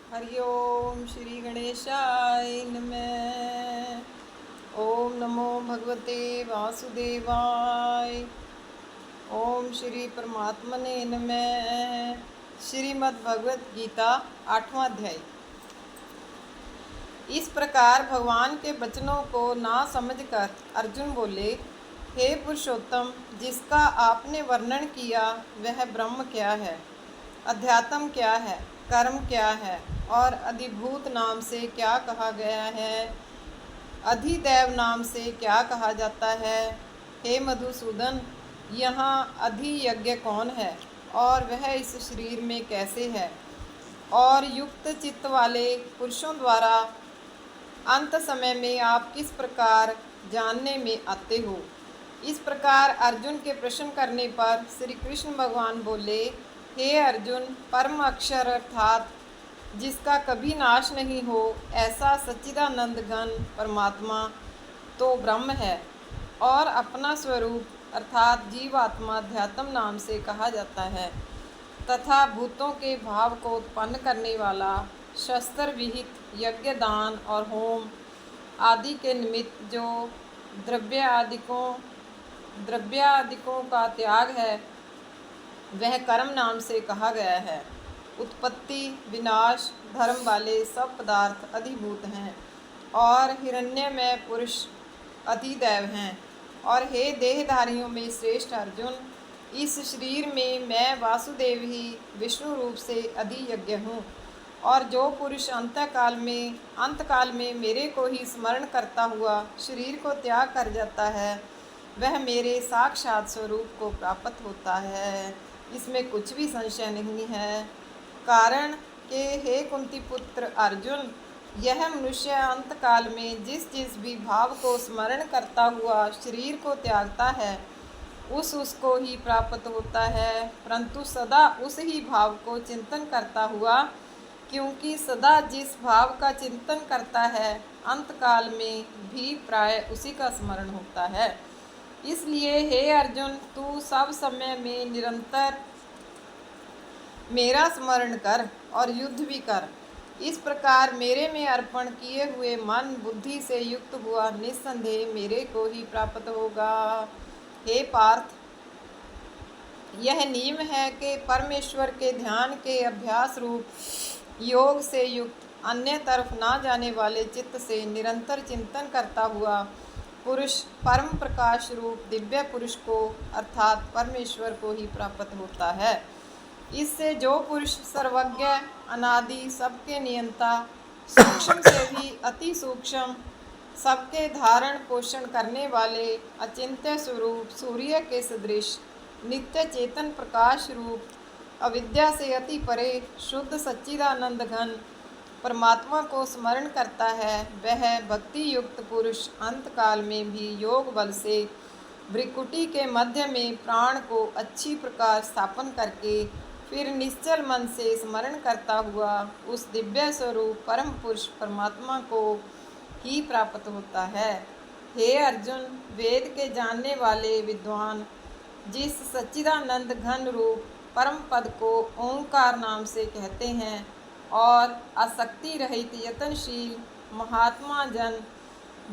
हरि ओम श्री गणेशाय नमः। ओम नमो भगवते वासुदेवाय। ओम श्री परमात्मने नमः। श्रीमद् भगवत गीता 8वां अध्याय। इस प्रकार भगवान के वचनों को ना समझकर अर्जुन बोले, हे पुरुषोत्तम, जिसका आपने वर्णन किया वह ब्रह्म क्या है, अध्यात्म क्या है, कर्म क्या है और अधिभूत नाम से क्या कहा गया है, अधिदैव नाम से क्या कहा जाता है। हे मधुसूदन, यहाँ अधियज्ञ कौन है और वह इस शरीर में कैसे है, और युक्त चित्त वाले पुरुषों द्वारा अंत समय में आप किस प्रकार जानने में आते हो। इस प्रकार अर्जुन के प्रश्न करने पर श्री कृष्ण भगवान बोले, हे अर्जुन, परम अक्षर अर्थात जिसका कभी नाश नहीं हो ऐसा सच्चिदानंद घन परमात्मा तो ब्रह्म है, और अपना स्वरूप अर्थात जीवात्मा अध्यात्म नाम से कहा जाता है, तथा भूतों के भाव को उत्पन्न करने वाला शस्त्र विहित यज्ञ दान और होम आदि के निमित्त जो द्रव्यादिकों का त्याग है वह कर्म नाम से कहा गया है। उत्पत्ति विनाश धर्म वाले सब पदार्थ अधिभूत हैं और हिरण्यमय पुरुष अधिदैव हैं। और हे देहधारियों में श्रेष्ठ अर्जुन, इस शरीर में मैं वासुदेव ही विष्णु रूप से अधियज्ञ हूँ, और जो पुरुष अंतकाल में मेरे को ही स्मरण करता हुआ शरीर को त्याग कर जाता है वह मेरे साक्षात स्वरूप को प्राप्त होता है, इसमें कुछ भी संशय नहीं है। कारण के हे कुंती पुत्र अर्जुन, यह मनुष्य अंतकाल में जिस जिस भी भाव को स्मरण करता हुआ शरीर को त्यागता है उसको ही प्राप्त होता है, परंतु सदा उस ही भाव को चिंतन करता हुआ, क्योंकि सदा जिस भाव का चिंतन करता है अंतकाल में भी प्राय उसी का स्मरण होता है। इसलिए हे अर्जुन, तू सब समय में निरंतर मेरा स्मरण कर और युद्ध भी कर। इस प्रकार मेरे में अर्पण किए हुए मन बुद्धि से युक्त हुआ निस्संदेह मेरे को ही प्राप्त होगा। हे पार्थ, यह नियम है कि परमेश्वर के ध्यान के अभ्यास रूप योग से युक्त अन्य तरफ ना जाने वाले चित्त से निरंतर चिंतन करता हुआ पुरुष परम प्रकाश रूप दिव्य पुरुष को अर्थात परमेश्वर को ही प्राप्त होता है। इससे जो पुरुष सर्वज्ञ अनादि सबके नियंता सूक्ष्म से भी अति सूक्ष्म सबके धारण पोषण करने वाले अचिंत्य स्वरूप सूर्य के सदृश नित्य चेतन प्रकाश रूप अविद्या से अति परे शुद्ध सच्चिदानंद घन परमात्मा को स्मरण करता है, वह भक्ति युक्त पुरुष अंतकाल में भी योग बल से भ्रिकुटी के मध्य में प्राण को अच्छी प्रकार स्थापन करके फिर निश्चल मन से स्मरण करता हुआ उस दिव्य स्वरूप परम पुरुष परमात्मा को ही प्राप्त होता है। हे अर्जुन, वेद के जानने वाले विद्वान जिस सच्चिदानंद घन रूप परम पद को ओंकार नाम से कहते हैं और आसक्ति रहित यत्नशील महात्मा जन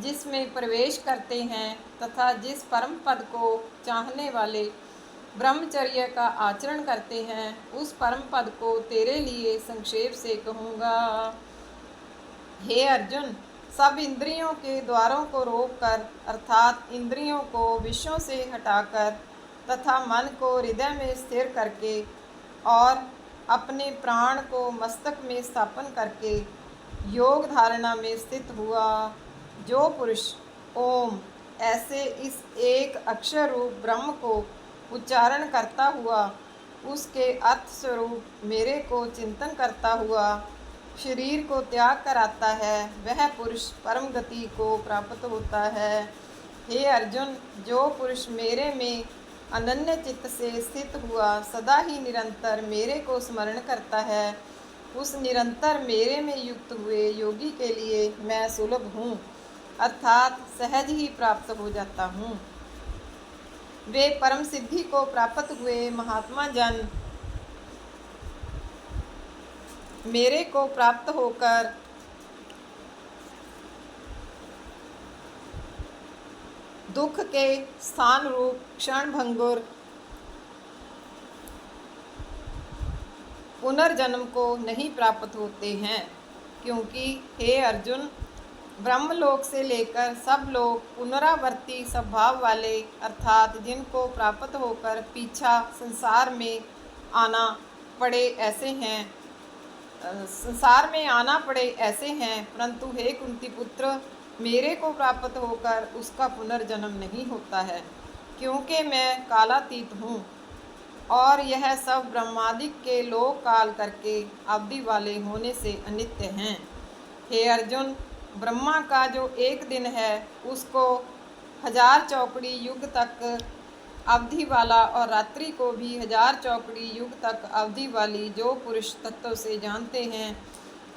जिसमें प्रवेश करते हैं तथा जिस परम पद को चाहने वाले ब्रह्मचर्य का आचरण करते हैं उस परम पद को तेरे लिए संक्षेप से कहूँगा। हे अर्जुन, सब इंद्रियों के द्वारों को रोककर अर्थात इंद्रियों को विषयों से हटाकर तथा मन को हृदय में स्थिर करके और अपने प्राण को मस्तक में स्थापन करके योग धारणा में स्थित हुआ जो पुरुष ओम ऐसे इस एक अक्षर रूप ब्रह्म को उच्चारण करता हुआ उसके अर्थ स्वरूप मेरे को चिंतन करता हुआ शरीर को त्याग कर आता है वह पुरुष परम गति को प्राप्त होता है। हे अर्जुन, जो पुरुष मेरे में अनन्य चित्त से स्थित हुआ सदा ही निरंतर मेरे को स्मरण करता है उस निरंतर मेरे में युक्त हुए योगी के लिए मैं सुलभ हूँ अर्थात सहज ही प्राप्त हो जाता हूँ। वे परम सिद्धि को प्राप्त हुए महात्मा जन मेरे को प्राप्त होकर दुख के स्थान रूप क्षणभंगुर पुनर्जन्म को नहीं प्राप्त होते हैं, क्योंकि हे अर्जुन, ब्रह्मलोक से लेकर सब लोग पुनरावर्ती स्वभाव वाले अर्थात जिनको प्राप्त होकर पीछा संसार में आना पड़े ऐसे हैं परंतु हे कुंती पुत्र, मेरे को प्राप्त होकर उसका पुनर्जन्म नहीं होता है, क्योंकि मैं कालातीत हूँ और यह सब ब्रह्मादिक के लोक काल करके अवधि वाले होने से अनित्य हैं। हे अर्जुन, ब्रह्मा का जो एक दिन है उसको 1000 चौकड़ी युग तक अवधि वाला और रात्रि को भी 1000 चौकड़ी युग तक अवधि वाली जो पुरुष तत्व से जानते हैं,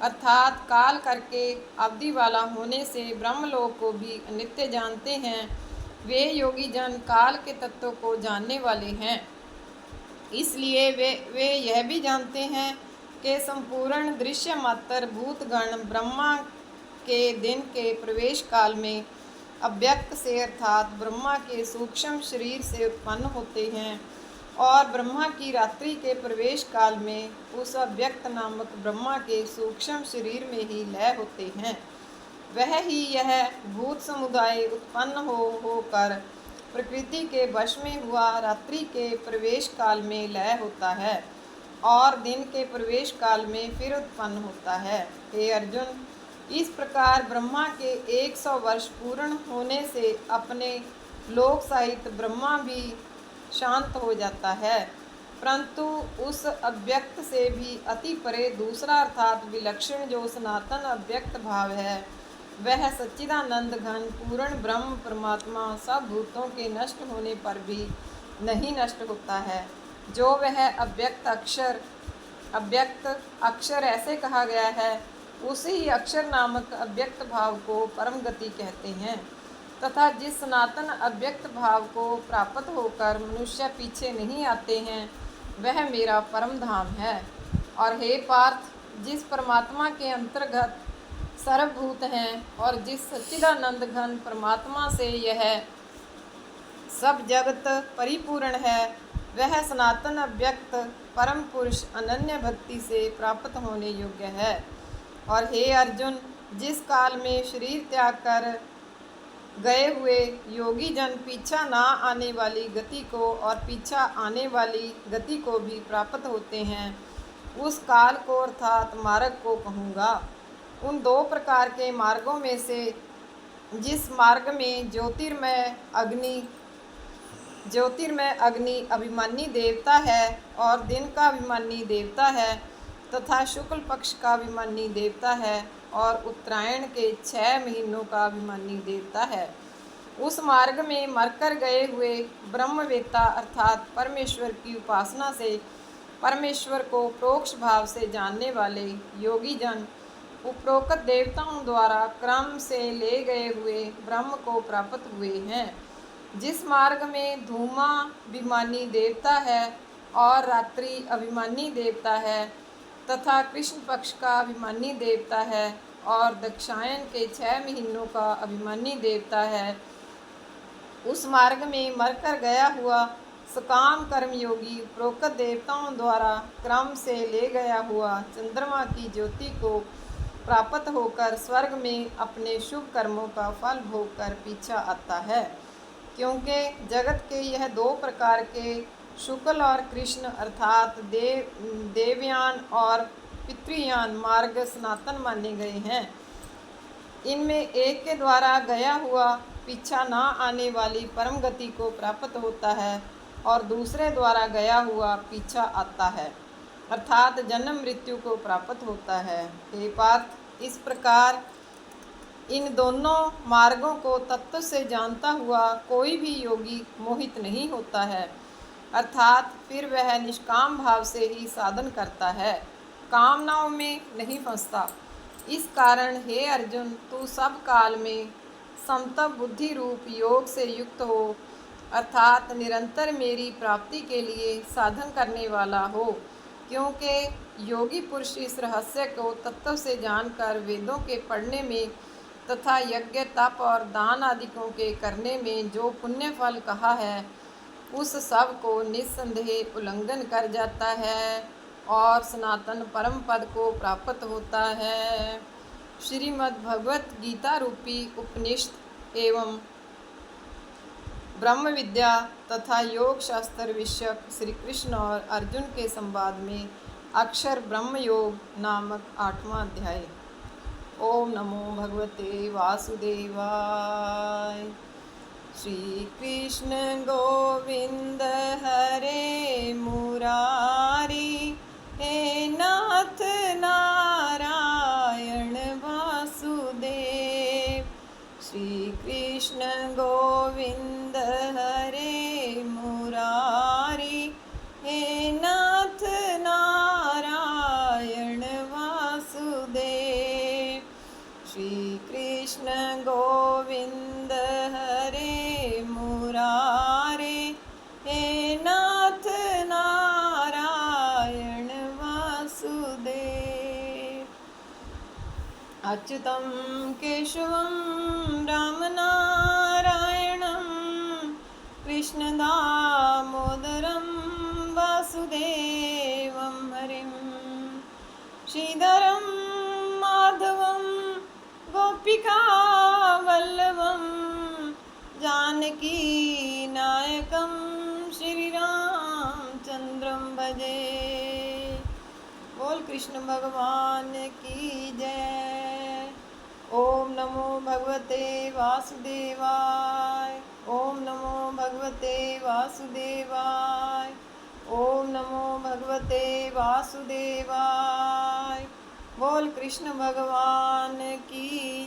अर्थात काल करके अवधि वाला होने से ब्रह्मलोक को भी अनित्य जानते हैं, वे योगी जन काल के तत्व को जानने वाले हैं। इसलिए वे यह भी जानते हैं कि संपूर्ण दृश्य मात्र भूतगण ब्रह्मा के दिन के प्रवेश काल में अव्यक्त से अर्थात ब्रह्मा के सूक्ष्म शरीर से उत्पन्न होते हैं और ब्रह्मा की रात्रि के प्रवेश काल में उस अव्यक्त नामक ब्रह्मा के सूक्ष्म शरीर में ही लय होते हैं। वह ही यह भूत समुदाय उत्पन्न होकर प्रकृति के वश में हुआ रात्रि के प्रवेश काल में लय होता है और दिन के प्रवेश काल में फिर उत्पन्न होता है। हे अर्जुन, इस प्रकार ब्रह्मा के 100 वर्ष पूर्ण होने से अपने लोक सहित ब्रह्मा भी शांत हो जाता है, परंतु उस अव्यक्त से भी अति परे दूसरा अर्थात विलक्षण जो सनातन अव्यक्त भाव है, वह सच्चिदानंद घन पूर्ण ब्रह्म परमात्मा सब भूतों के नष्ट होने पर भी नहीं नष्ट होता है, जो वह अव्यक्त अक्षर ऐसे कहा गया है, उसी ही अक्षर नामक अव्यक्त भाव को परम गति कहते हैं, तथा जिस सनातन अव्यक्त भाव को प्राप्त होकर मनुष्य पीछे नहीं आते हैं, वह मेरा परम धाम है। और हे पार्थ, जिस परमात्मा के अंतर्गत सर्वभूत हैं और जिस सच्चिदानंद घन परमात्मा से यह सब जगत परिपूर्ण है, वह सनातन अव्यक्त परम पुरुष अनन्य भक्ति से प्राप्त होने योग्य है। और हे अर्जुन, जिस काल में शरीर त्याग कर गए हुए योगी जन पीछा ना आने वाली गति को और पीछा आने वाली गति को भी प्राप्त होते हैं, उस काल को अर्थात मार्ग को कहूँगा। उन 2 प्रकार के मार्गों में से जिस मार्ग में ज्योतिर्मय अग्नि अभिमानी देवता है और दिन का अभिमानी देवता है तथा शुक्ल पक्ष का अभिमानी देवता है और उत्तरायण के 6 महीनों का अभिमानी देवता है, उस मार्ग में मरकर गए हुए ब्रह्मवेत्ता अर्थात परमेश्वर की उपासना से परमेश्वर को प्रोक्ष भाव से जानने वाले योगी जन उपरोक्त देवताओं द्वारा क्रम से ले गए हुए ब्रह्म को प्राप्त हुए हैं। जिस मार्ग में धूमा अभिमानी देवता है और रात्रि अभिमानी देवता है तथा कृष्ण पक्ष का अभिमानी देवता है और दक्षायन के 6 महीनों का अभिमानी देवता है, उस मार्ग में मरकर गया हुआ सकाम कर्मयोगी उपरोक्त देवताओं द्वारा क्रम से ले गया हुआ चंद्रमा की ज्योति को प्राप्त होकर स्वर्ग में अपने शुभ कर्मों का फल भोग कर पीछा आता है। क्योंकि जगत के यह 2 प्रकार के शुक्ल और कृष्ण अर्थात देवयान और पितृयान मार्ग सनातन माने गए हैं। इनमें एक के द्वारा गया हुआ पीछा ना आने वाली परम गति को प्राप्त होता है और दूसरे द्वारा गया हुआ पीछा आता है अर्थात जन्म मृत्यु को प्राप्त होता है। हे पार्थ, इस प्रकार इन दोनों मार्गों को तत्व से जानता हुआ कोई भी योगी मोहित नहीं होता है, अर्थात फिर वह निष्काम भाव से ही साधन करता है, कामनाओं में नहीं फंसता। इस कारण हे अर्जुन, तू सब काल में समतप बुद्धि रूप योग से युक्त हो अर्थात निरंतर मेरी प्राप्ति के लिए साधन करने वाला हो, क्योंकि योगी पुरुष इस रहस्य को तत्व से जानकर वेदों के पढ़ने में तथा यज्ञ तप और दान आदिकों के करने में जो पुण्य फल कहा है उस सब को निस्संदेह उल्लंघन कर जाता है और सनातन परम पद को प्राप्त होता है। श्रीमद् भगवत गीता रूपी उपनिषद एवं ब्रह्म विद्या तथा योग शास्त्र विषयक श्री कृष्ण और अर्जुन के संवाद में अक्षर ब्रह्म योग नामक 8वां अध्याय। ओम नमो भगवते वासुदेवाय। श्री कृष्ण गोविंद हरे मुरारी, हे नाथ नारायण वासुदेव। श्री कृष्ण गोविंद हरे मुरारी, हे नाथ नारायण वासुदेव। श्री कृष्ण गोविंद हरे मुरारे, हे नाथ नारायण वासुदेव। अच्युतं केशवं रामनारायणं कृष्णदामोदरं वासुदेवं हरिं श्रीधरं माधवं गोपिकावल्लभं जानकी नायकं श्रीरामचन्द्रं भजे। बोल कृष्ण भगवान की जय। ओम नमो भगवते वासुदेवाय। ओम नमो भगवते वासुदेवाय। ओम नमो भगवते वासुदेवाय। बोल कृष्ण भगवान की